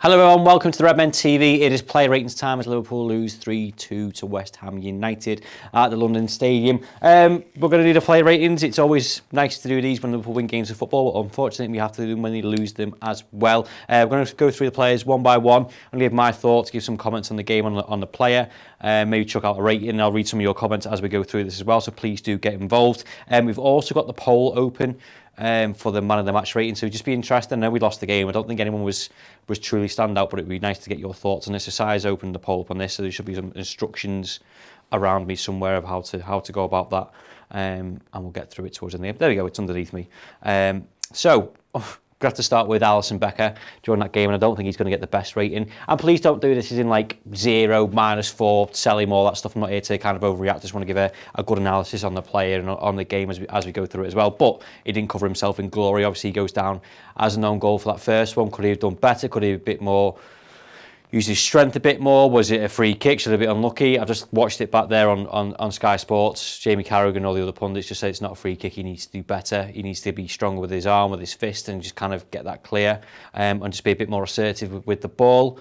Hello everyone, welcome to the Redmen TV. It is player ratings time as Liverpool lose 3-2 to West Ham United at the London Stadium. We're going to do the player ratings. It's always nice to do these when Liverpool win games of football, but unfortunately we have to do them when they lose them as well. We're going to go through the players one by one and give my thoughts, give some comments on the game, on the player, maybe chuck out a rating, and I'll read some of your comments as we go through this as well, so please do get involved. We've also got the poll open for the man of the match rating, so just be interested. I know we lost the game. I don't think anyone was truly stand out, but it'd be nice to get your thoughts on this. So Si's opened the poll up on this, so there should be some instructions around me somewhere of how to go about that, and we'll get through it towards the end. There we go, it's underneath me. So we have to start with Alisson Becker during that game, and I don't think he's going to get the best rating. And please don't do this as in like 0, -4, sell him, all that stuff. I'm not here to kind of overreact. I just want to give a good analysis on the player and on the game as we go through it as well. But he didn't cover himself in glory. Obviously, he goes down as a known goal for that first one. Could he have done better? Could he have a bit more, used his strength a bit more? Was it a free kick? Should have been unlucky? I've just watched it back there on Sky Sports. Jamie Carragher and all the other pundits just say it's not a free kick. He needs to do better. He needs to be stronger with his arm, with his fist, and just kind of get that clear, and just be a bit more assertive with the ball.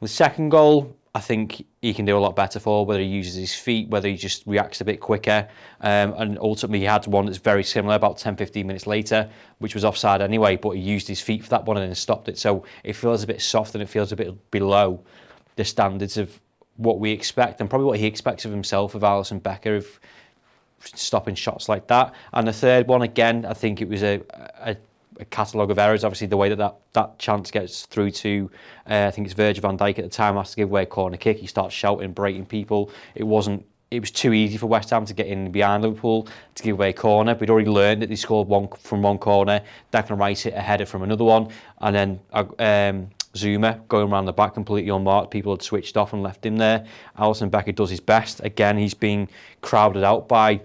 The second goal, I think he can do a lot better for, whether he uses his feet, whether he just reacts a bit quicker. And ultimately he had one that's very similar about 10-15 minutes later, which was offside anyway, but he used his feet for that one and then stopped it. So it feels a bit soft and it feels a bit below the standards of what we expect, and probably what he expects of himself, of Alisson Becker, of stopping shots like that. And the third one, again, I think it was a catalogue of errors. Obviously, the way that chance gets through to, I think it's Virgil van Dijk at the time, has to give away a corner kick. He starts shouting, berating people. It was too easy for West Ham to get in behind Liverpool to give away a corner. We'd already learned that they scored one from one corner. Declan Rice hit a header from another one, and then Zuma going around the back completely unmarked. People had switched off and left him there. Alisson Becker does his best. Again, he's been crowded out by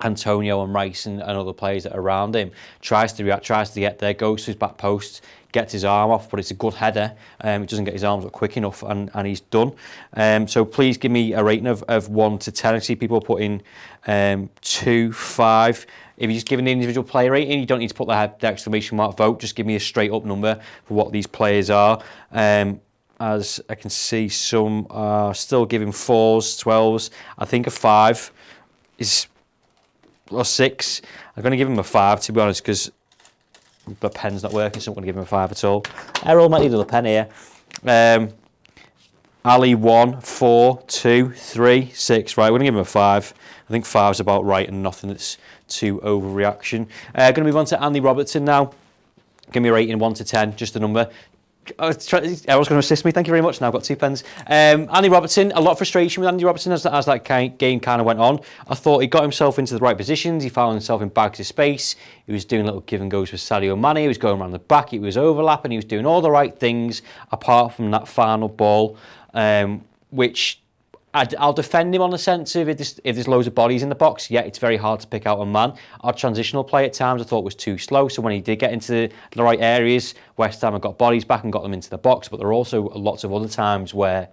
Antonio and Rice and other players that are around him. Tries to react, tries to get there, goes to his back post, gets his arm off, but it's a good header. He doesn't get his arms up quick enough, and he's done. So please give me a rating of 1 to 10. I see people putting 2, 5. If you just give an individual player rating, you don't need to put the exclamation mark vote. Just give me a straight up number for what these players are. As I can see, some are still giving 4s, 12s. I think a 5 is, or 6. I'm going to give him a 5, to be honest, because the pen's not working, so I'm going to give him a 5 at all. Errol might need another pen here. Ali 1, 4, 2, 3, 6. Right, we're going to give him a 5. I think 5's about right and nothing that's too overreaction. Going to move on to Andy Robertson now. Give me a rating 1 to 10, just a number. I was going to assist me. Thank you very much. Now I've got 2 pens. Andy Robertson, a lot of frustration with Andy Robertson as that game kind of went on. I thought he got himself into the right positions. He found himself in bags of space. He was doing little give and goes with Sadio Mane. He was going around the back. He was overlapping. He was doing all the right things apart from that final ball, which I'll defend him on the sense of if there's loads of bodies in the box, yeah, it's very hard to pick out a man. Our transitional play at times I thought was too slow, so when he did get into the right areas, West Ham had got bodies back and got them into the box, but there are also lots of other times where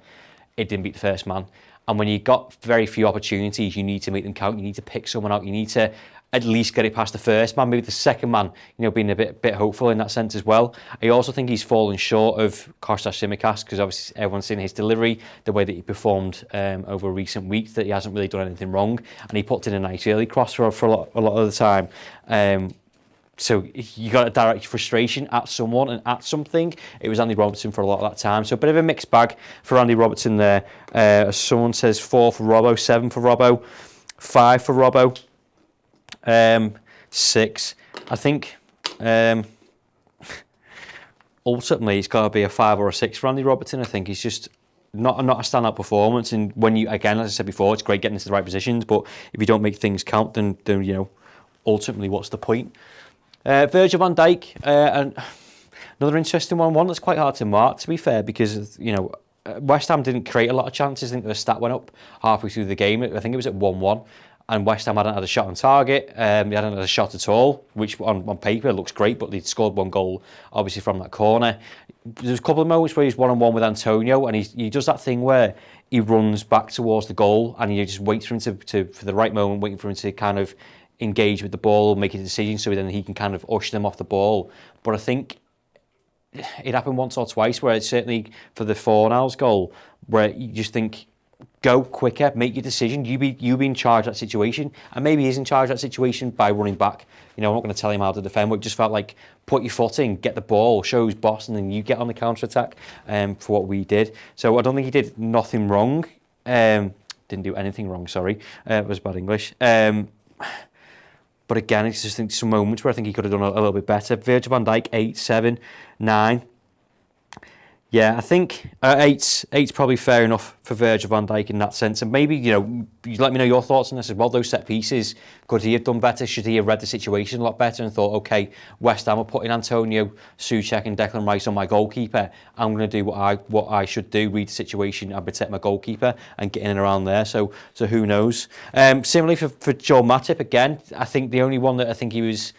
it didn't beat the first man. And when you got very few opportunities, you need to make them count. You need to pick someone out. You need to at least get it past the first man, maybe the second man, being a bit hopeful in that sense as well. I also think he's fallen short of Kostas Tsimikas, because obviously everyone's seen his delivery, the way that he performed over recent weeks, that he hasn't really done anything wrong, and he put in a nice early cross for a lot of the time. So you got to direct your frustration at someone and at something. It was Andy Robertson for a lot of that time. So a bit of a mixed bag for Andy Robertson there. Someone says 4 for Robbo, 7 for Robbo, 5 for Robbo. 6. I think ultimately it's got to be a 5 or a 6 for Andy Robertson. I think he's just not a standout performance. And when you, again, as I said before, it's great getting into the right positions, but if you don't make things count, then ultimately what's the point? Virgil van Dijk, and another interesting one that's quite hard to mark, to be fair, because West Ham didn't create a lot of chances. I think the stat went up halfway through the game. I think it was at 1-1. And West Ham hadn't had a shot on target. They hadn't had a shot at all, which on paper looks great, but they'd scored one goal, obviously, from that corner. There's a couple of moments where he's one-on-one with Antonio, and he does that thing where he runs back towards the goal, and he just waits for him for the right moment, waiting for him to kind of engage with the ball, make a decision, so then he can kind of ush them off the ball. But I think it happened once or twice where it's certainly for the Fornals goal where you just think, go quicker, make your decision. You be in charge of that situation, and maybe he's in charge of that situation by running back. I'm not going to tell him how to defend, but it just felt like put your foot in, get the ball, show who's boss, and then you get on the counter attack. For what we did, so I don't think he did nothing wrong. Didn't do anything wrong. Sorry, it was bad English. But again, it's just some moments where I think he could have done a little bit better. Virgil van Dijk 8, 7, 9. Yeah, I think 8's probably fair enough for Virgil van Dijk in that sense. And maybe, you let me know your thoughts on this as well. Those set pieces, could he have done better? Should he have read the situation a lot better and thought, okay, West Ham are putting Antonio, Souček and Declan Rice on my goalkeeper. I'm going to do what I should do, read the situation and protect my goalkeeper and get in and around there. So who knows? Similarly for Joel Matip, again, I think the only one that I think he was...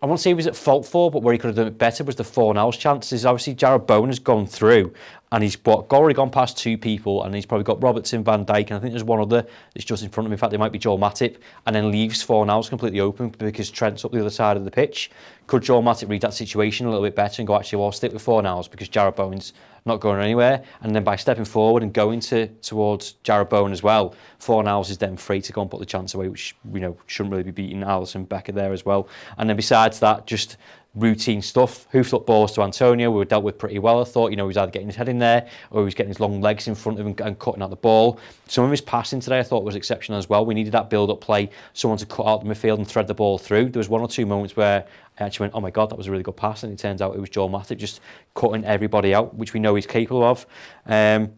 I won't say he was at fault for, but where he could have done it better was the Fornals chances. Obviously, Jarrod Bowen has gone through, and he's already gone past 2 people, and he's probably got Robertson, Van Dijk, and I think there's one other that's just in front of him. In fact, it might be Joel Matip, and then leaves Fornals completely open because Trent's up the other side of the pitch. Could Joel Matip read that situation a little bit better and go, actually, well, I'll stick with Fornals because Jarrod Bowen's not going anywhere, and then by stepping forward and going towards Jarrod Bowen as well, Fornals is then free to go and put the chance away, which shouldn't really be beating Alisson Becker there as well. And then besides that, just routine stuff, hoofed up balls to Antonio, we were dealt with pretty well. I thought, he was either getting his head in there or he was getting his long legs in front of him and cutting out the ball. Some of his passing today I thought was exceptional as well. We needed that build-up play, someone to cut out the midfield and thread the ball through. There was 1 or 2 moments where I actually went, oh my God, that was a really good pass, and it turns out it was Joel Matip just cutting everybody out, which we know he's capable of. So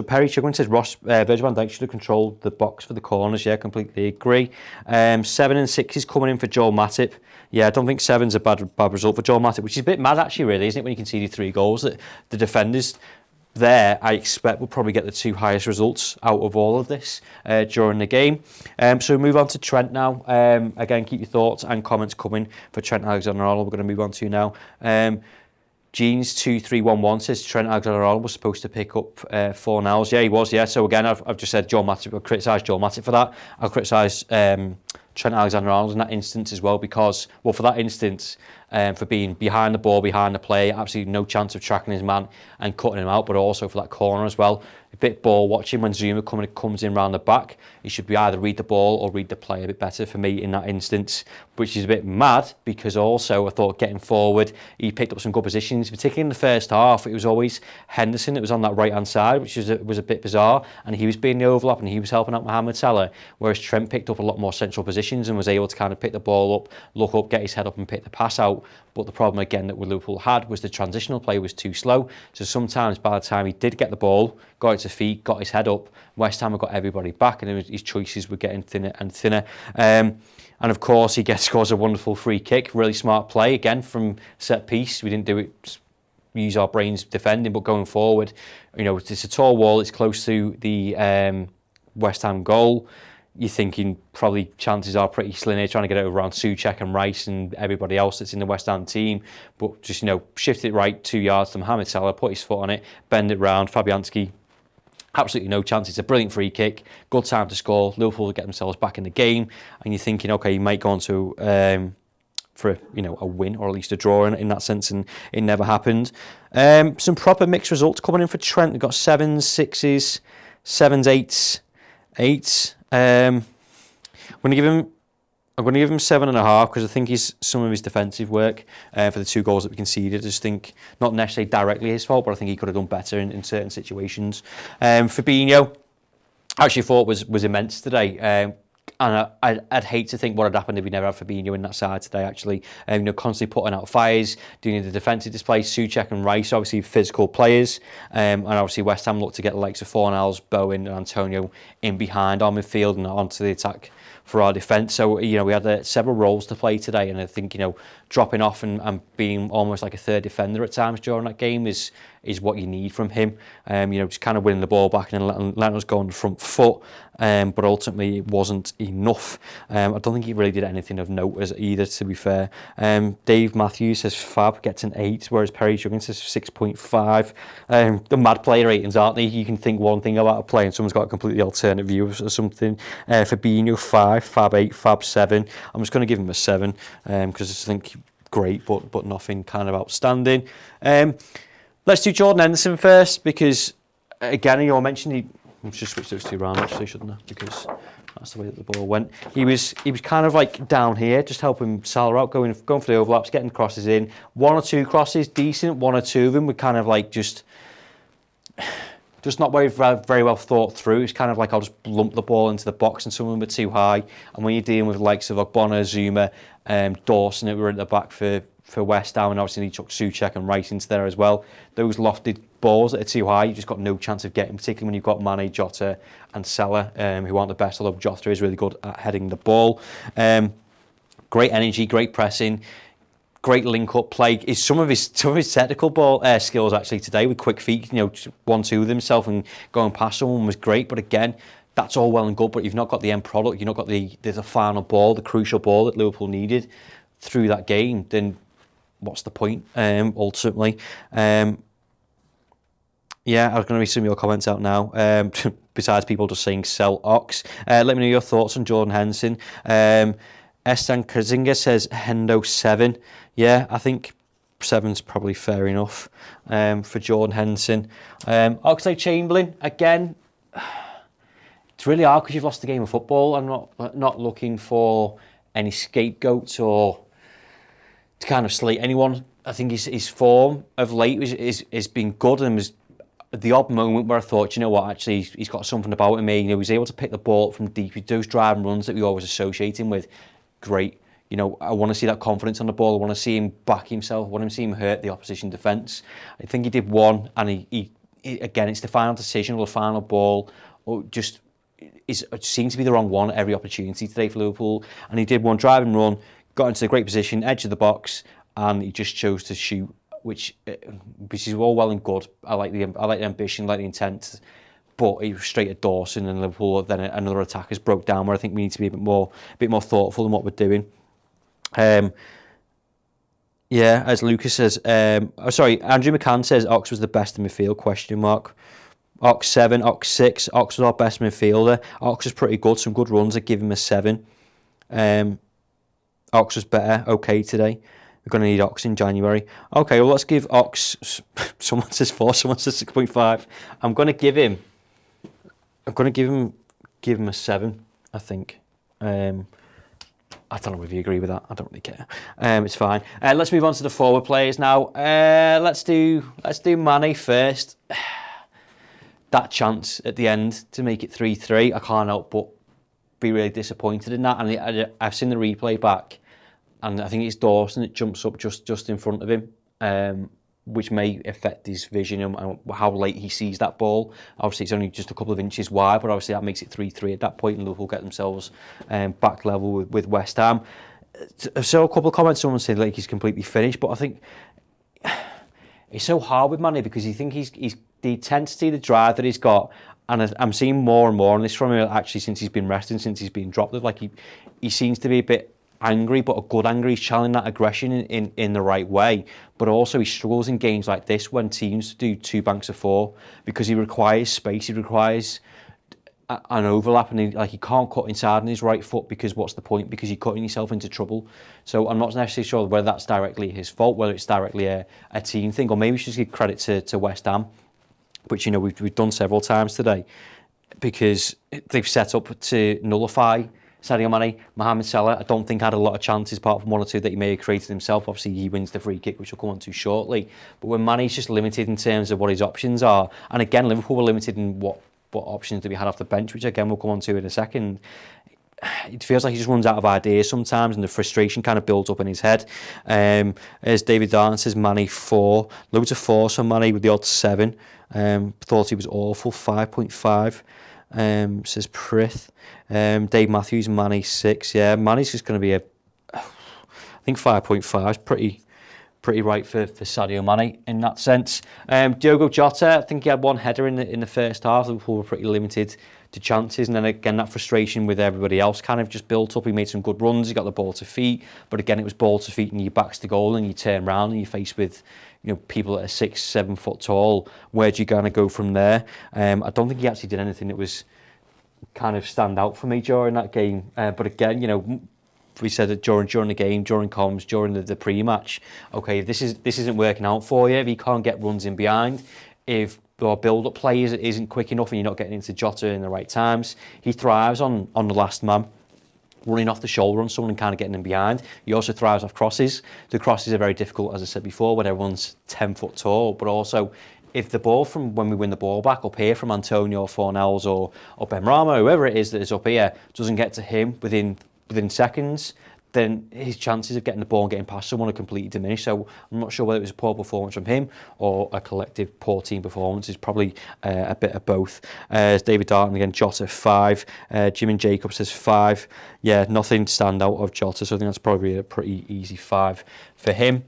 Perry Chugwin says Virgil van Dijk should have controlled the box for the corners. Yeah, completely agree. 7 and 6 is coming in for Joel Matip. Yeah, I don't think 7's a bad result for Joel Matip, which is a bit mad actually, really, isn't it, when you conceded 3 goals? That the defenders there, I expect, will probably get the 2 highest results out of all of this during the game. So we move on to Trent now. Again, keep your thoughts and comments coming for Trent Alexander-Arnold. We're going to move on to now. Jeans 2311 says Trent Alexander-Arnold was supposed to pick up Fornals. Yeah, he was. Yeah. So again, I've just said Joel Matip. I'll criticise Joel Matip for that. I'll criticise Trent Alexander-Arnold in that instance as well, because, well, for that instance, for being behind the ball, behind the play, absolutely no chance of tracking his man and cutting him out, but also for that corner as well. A bit ball watching when Zuma comes in round the back. He should be either read the ball or read the play a bit better for me in that instance, which is a bit mad because also I thought getting forward, he picked up some good positions, particularly in the first half. It was always Henderson that was on that right-hand side, which was a bit bizarre, and he was being the overlap and he was helping out Mohamed Salah, whereas Trent picked up a lot more central positions and was able to kind of pick the ball up, look up, get his head up and pick the pass out. But the problem again that Liverpool had was the transitional play was too slow. So sometimes by the time he did get the ball, got it to feet, got his head up, West Ham had got everybody back, and his choices were getting thinner and thinner. And of course, he scores a wonderful free kick, really smart play again from set piece. We didn't do it, use our brains defending, but going forward, it's a tall wall. It's close to the West Ham goal. You're thinking probably chances are pretty slim here, trying to get it around Souček and Rice and everybody else that's in the West Ham team. But just, shift it right 2 yards to Mohamed Salah, put his foot on it, bend it round. Fabianski, absolutely no chance. It's a brilliant free kick, good time to score. Liverpool will get themselves back in the game. And you're thinking, okay, you might go on to for a win or at least a draw in that sense, and it never happened. Some proper mixed results coming in for Trent. We've got 7s, 6s, 7s, 8s. I'm going to give him 7.5 because I think some of his defensive work for the 2 goals that we conceded. I just think not necessarily directly his fault, but I think he could have done better in certain situations. Fabinho, I actually thought was immense today. And I'd hate to think what had happened if we never had Fabinho in that side today, actually. Constantly putting out fires, doing the defensive display. Souček and Rice, obviously physical players. And obviously West Ham looked to get the likes of Fornals, Bowen and Antonio in behind our midfield and onto the attack for our defence. So, we had several roles to play today. And I think, dropping off and being almost like a third defender at times during that game is what you need from him. Just kind of winning the ball back and then letting us go on the front foot. But ultimately it wasn't enough. I don't think he really did anything of note as either, to be fair. Dave Matthews says Fab gets an 8, whereas Perry Juggins says 6.5. The mad player ratings, aren't they? You can think one thing about a play and someone's got a completely alternate view of something. Fabinho 5, Fab 8, Fab 7. I'm just going to give him a 7 because I just think great, but nothing kind of outstanding. Let's do Jordan Henderson first, because again, you all mentioned I should switch those two around actually, shouldn't I? Because that's the way that the ball went. He was kind of like down here, just helping Salah out, going for the overlaps, getting crosses in. One or two crosses, decent. One or two of them were kind of like just not very well thought through. It's kind of like I'll just lump the ball into the box, and some of them were too high. And when you're dealing with the likes of Ogbonna, Zuma, Dawson, that were at the back for West Ham, and obviously he took Souček and Rice into there as well. Those lofted balls that are too high, you just got no chance of getting, particularly when you've got Mane, Jota and Salah, who aren't the best, although Jota is really good at heading the ball. Great energy, great pressing, great link-up play. Some of his technical ball skills actually today with quick feet, 1-2 with himself and going past someone was great. But again, that's all well and good, but you've not got the end product, you've not got the final ball, the crucial ball that Liverpool needed through that game, then what's the point, ultimately? Yeah, I was going to read some of your comments out now. Besides people just saying sell Ox. Let me know your thoughts on Jordan Henderson. Estan Kazinga says Hendo 7. Yeah, I think 7's probably fair enough for Jordan Henderson. Oxlade-Chamberlain, again, it's really hard because you've lost the game of football. I'm not looking for any scapegoats or to kind of slate anyone. I think his form of late has been good, and was the odd moment where I thought, you know what, actually he's got something about him. He was able to pick the ball up from deep. He does driving runs that we always associate him with. Great. I want to see that confidence on the ball. I want to see him back himself. I want to see him hurt the opposition defence. I think he did one, and he again, it's the final decision or the final ball, or just it seems to be the wrong one at every opportunity today for Liverpool. And he did one driving run, got into a great position, edge of the box, and he just chose to shoot, which is all well and good. I like the ambition, I like the intent, but he was straight at Dawson, and Liverpool then another attack has broke down, where I think we need to be a bit more thoughtful in what we're doing. Yeah, as Lucas says, Andrew McCann says Ox was the best in midfield, ? Ox 7, Ox 6, Ox was our best midfielder. Ox was pretty good, some good runs, I'd give him a 7. Ox was better, okay today. We're going to need Ox in January. Okay, well, let's give Ox, someone says 4, someone says 6.5. I'm going to give him a 7, I think. I don't know if you agree with that. I don't really care. It's fine. Let's move on to the forward players now. Let's do Mane first. That chance at the end to make it 3-3, I can't help but be really disappointed in that. And I've seen the replay back, and I think it's Dawson that jumps up just in front of him, which may affect his vision and how late he sees that ball. Obviously, it's only just a couple of inches wide, but obviously that makes it 3-3 at that point, and Liverpool get themselves back level with West Ham. I saw a couple of comments, someone said like he's completely finished, but I think it's so hard with Mane because you think he's the intensity, the drive that he's got, and I'm seeing more and more on this from him actually since he's been resting, since he's been dropped. Like he seems to be a bit angry, but a good angry. He's channeling that aggression in the right way, but also he struggles in games like this when teams do 2 banks of 4 because he requires space, he requires an overlap, and he can't cut inside on his right foot because what's the point? Because you're cutting yourself into trouble. So I'm not necessarily sure whether that's directly his fault, whether it's directly a team thing, or maybe we should give credit to West Ham, which we've done several times today, because they've set up to nullify Sadio Mane. Mohamed Salah, I don't think had a lot of chances apart from 1 or 2 that he may have created himself. Obviously, he wins the free kick, which we'll come on to shortly. But when Mane's just limited in terms of what his options are, and again, Liverpool were limited in what options do we had off the bench, which again we'll come on to in a second. It feels like he just runs out of ideas sometimes, and the frustration kind of builds up in his head. As David Darton says, Mane 4. Loads of 4s for Mane with the odd 7. Thought he was awful, 5.5. Says Prith. Dave Matthews, Mane 6. Yeah, Mane's just going to be I think 5.5 is pretty right for Sadio Mane in that sense. Diogo Jota, I think he had 1 header in the first half. Liverpool were pretty limited to chances, and then again that frustration with everybody else kind of just built up. He made some good runs, he got the ball to feet, but again it was ball to feet and your back's to goal, and you turn around and you're faced with people that are 6-7 foot tall. Where do you kind of go from there? I don't think he actually did anything that was kind of stand out for me during that game, but again, we said that during the game, during comms, during the pre-match, okay, if this isn't working out for you, if you can't get runs in behind, if our build-up play isn't quick enough and you're not getting into Jota in the right times, he thrives on the last man, running off the shoulder on someone and kind of getting in behind. He also thrives off crosses. The crosses are very difficult, as I said before, when everyone's 10 foot tall, but also if the ball from when we win the ball back up here from Antonio Fornells or Ben Rama, whoever it is that is up here, doesn't get to him within seconds, then his chances of getting the ball and getting past someone are completely diminished. So I'm not sure whether it was a poor performance from him or a collective poor team performance. It's probably a bit of both. David Darton again, Jota 5. Jim and Jacob says 5. Yeah, nothing stand out of Jota, so I think that's probably a pretty easy 5 for him.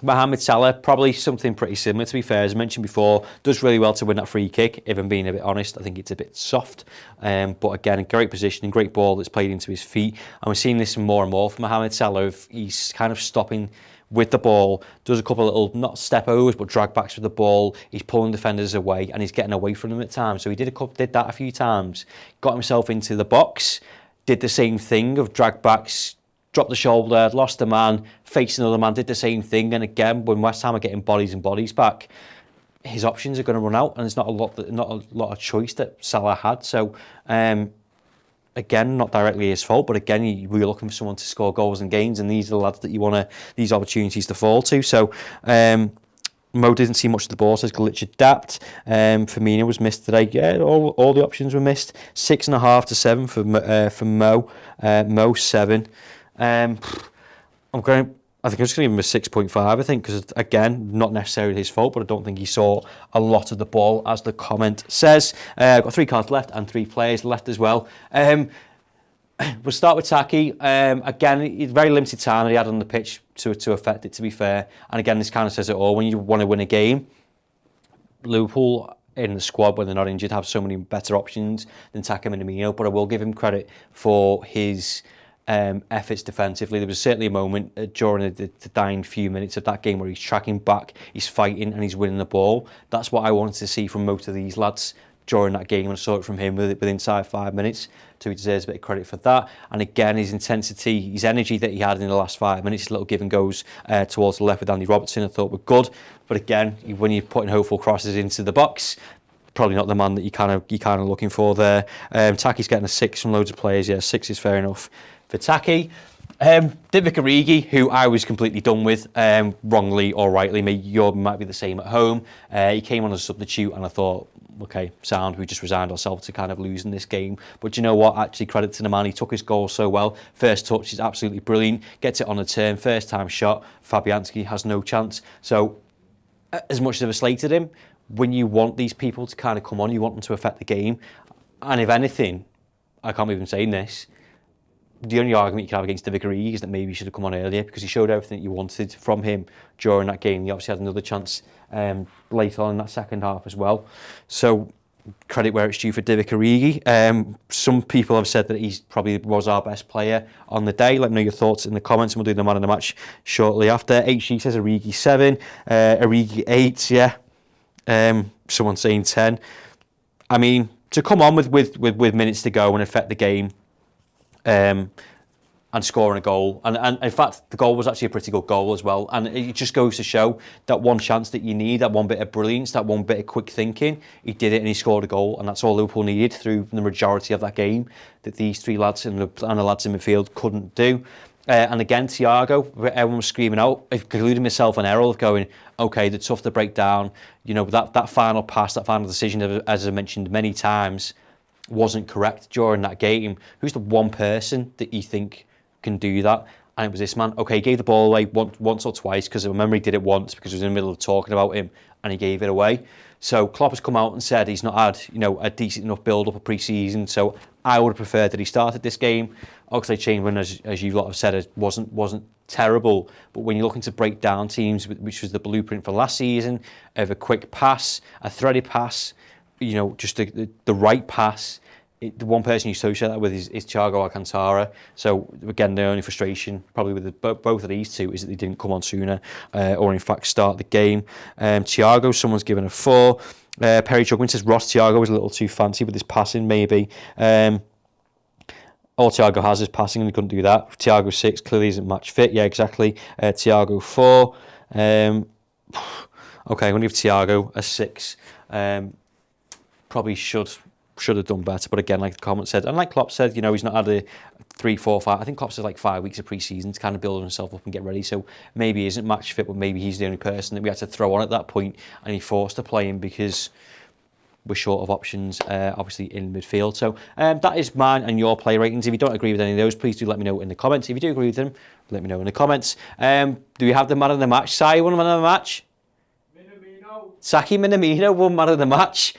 Mohamed Salah, probably something pretty similar, to be fair. As I mentioned before, does really well to win that free kick. If I'm being a bit honest, I think it's a bit soft. But again, a great positioning, great ball that's played into his feet. And we're seeing this more and more from Mohamed Salah. He's kind of stopping with the ball, does a couple of little, not step overs, but drag backs with the ball. He's pulling defenders away and he's getting away from them at times. So he did that a few times, got himself into the box, did the same thing of drag backs, dropped the shoulder, lost a man, faced another man, did the same thing. And again, when West Ham are getting bodies and bodies back, his options are going to run out, and there's not a lot of choice that Salah had. So, again, not directly his fault, but again, we're looking for someone to score goals and games, and these are the lads that you want these opportunities to fall to. So, Mo didn't see much of the ball, says glitch adapt. Firmino was missed today. Yeah, all the options were missed. 6.5 to 7 for Mo. Mo 7. I think I'm just going to give him a 6.5, I think, because, again, not necessarily his fault, but I don't think he saw a lot of the ball, as the comment says. I've got 3 cards left and 3 players left as well. We'll start with Taki. Again, very limited time that he had on the pitch to affect it, to be fair. And again, this kind of says it all. When you want to win a game, Liverpool in the squad, when they're not injured, have so many better options than Taki and Minamino. But I will give him credit for his efforts defensively. There was certainly a moment during the dying few minutes of that game where he's tracking back, he's fighting and he's winning the ball. That's what I wanted to see from most of these lads during that game, and I saw it from him within inside 5 minutes, so he deserves a bit of credit for that. And again, his intensity, his energy that he had in the last 5 minutes, his little give and goes towards the left with Andy Robertson, I thought were good. But again, when you're putting hopeful crosses into the box, probably not the man that you're kind of looking for there. Taki's getting a 6 from loads of players. Yeah, 6 is fair enough for Taki. Divock Origi, who I was completely done with, wrongly or rightly. You might be the same at home. He came on as a substitute, and I thought, okay, sound, we just resigned ourselves to kind of losing this game. But you know what? Actually, credit to the man. He took his goal so well. First touch is absolutely brilliant. Gets it on a turn. First time shot. Fabianski has no chance. So, as much as I've slated him, when you want these people to kind of come on, you want them to affect the game. And if anything, I can't believe I'm saying this, the only argument you can have against Divock Origi is that maybe he should have come on earlier, because he showed everything that you wanted from him during that game. He obviously had another chance later on in that second half as well. So credit where it's due for Divock Origi. Some people have said that he probably was our best player on the day. Let me know your thoughts in the comments, and we'll do the man of the match shortly after. HG says Origi 7, Origi 8, yeah. Someone saying 10. I mean, to come on with minutes to go and affect the game, and scoring a goal, and in fact the goal was actually a pretty good goal as well, and it just goes to show that one chance that you need, that one bit of brilliance, that one bit of quick thinking, he did it and he scored a goal, and that's all Liverpool needed through the majority of that game, that these 3 lads and the lads in midfield couldn't do. And again, Thiago, everyone was screaming out, including myself and Errol, of going, okay, they're tough to break down, you know, that final pass, that final decision, as I mentioned many times, wasn't correct during that game. Who's the one person that you think can do that? And it was this man. Okay, he gave the ball away once or twice, because I remember he did it once because he was in the middle of talking about him and he gave it away. So Klopp has come out and said he's not had, you know, a decent enough build-up of pre-season. So I would have preferred that he started this game. Oxlade-Chamberlain, as you lot have said, wasn't terrible. But when you're looking to break down teams, which was the blueprint for last season, of a quick pass, a threaded pass, you know, just the right pass. The one person you associate that with is Thiago Alcantara. So again, the only frustration probably with both of these two is that they didn't come on sooner, or in fact start the game. Thiago, someone's given a 4. Perry Chugwin says Ross Thiago was a little too fancy with his passing, maybe. All Thiago has is passing, and he couldn't do that. Thiago 6 clearly isn't match fit. Yeah, exactly. Thiago 4. Okay, I'm going to give Thiago a 6. Probably should have done better, but again, like the comment said, and like Klopp said, he's not had a 3, 4, 5. I think Klopp said like 5 weeks of pre-season to kind of build himself up and get ready. So maybe he isn't match fit, but maybe he's the only person that we had to throw on at that point, and he forced to play him because we're short of options, obviously in midfield. So that is mine and your play ratings. If you don't agree with any of those, please do let me know in the comments. If you do agree with them, let me know in the comments. Do we have the man of the match? Sai won man of the match. Saki Minamino won man of the match.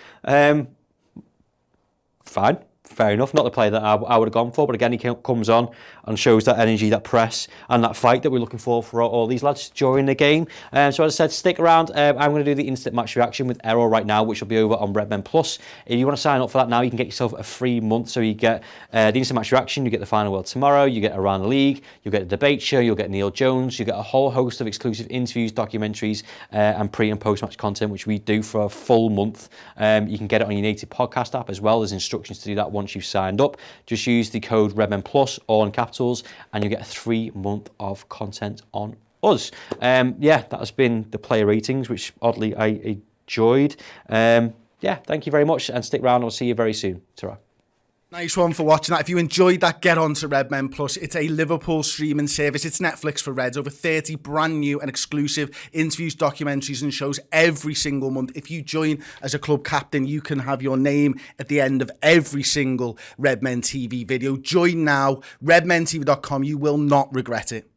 Fine, fair enough. Not the player that I would have gone for, but again, he comes on and shows that energy, that press, and that fight that we're looking for all these lads during the game. So as I said, stick around. I'm going to do the instant match reaction with Errol right now, which will be over on Redmen Plus. If you want to sign up for that now, you can get yourself a free month. So you get the instant match reaction, you get the final world tomorrow, you get around the league, you get a debate show, you'll get Neil Jones, you get a whole host of exclusive interviews, documentaries, and pre and post match content, which we do for a full month. You can get it on your native podcast app as well. There's instructions to do that once you've signed up. Just use the code Redmen Plus, all in capitals, and you get a 3 month of content on us. Yeah, that has been the player ratings, which oddly I enjoyed. Yeah, thank you very much, and stick around. I'll see you very soon. Ta-ra. Nice one for watching that. If you enjoyed that, get on to Redmen Plus. It's a Liverpool streaming service. It's Netflix for Reds. Over 30 brand new and exclusive interviews, documentaries and shows every single month. If you join as a club captain, you can have your name at the end of every single Redmen TV video. Join now, redmentv.com. You will not regret it.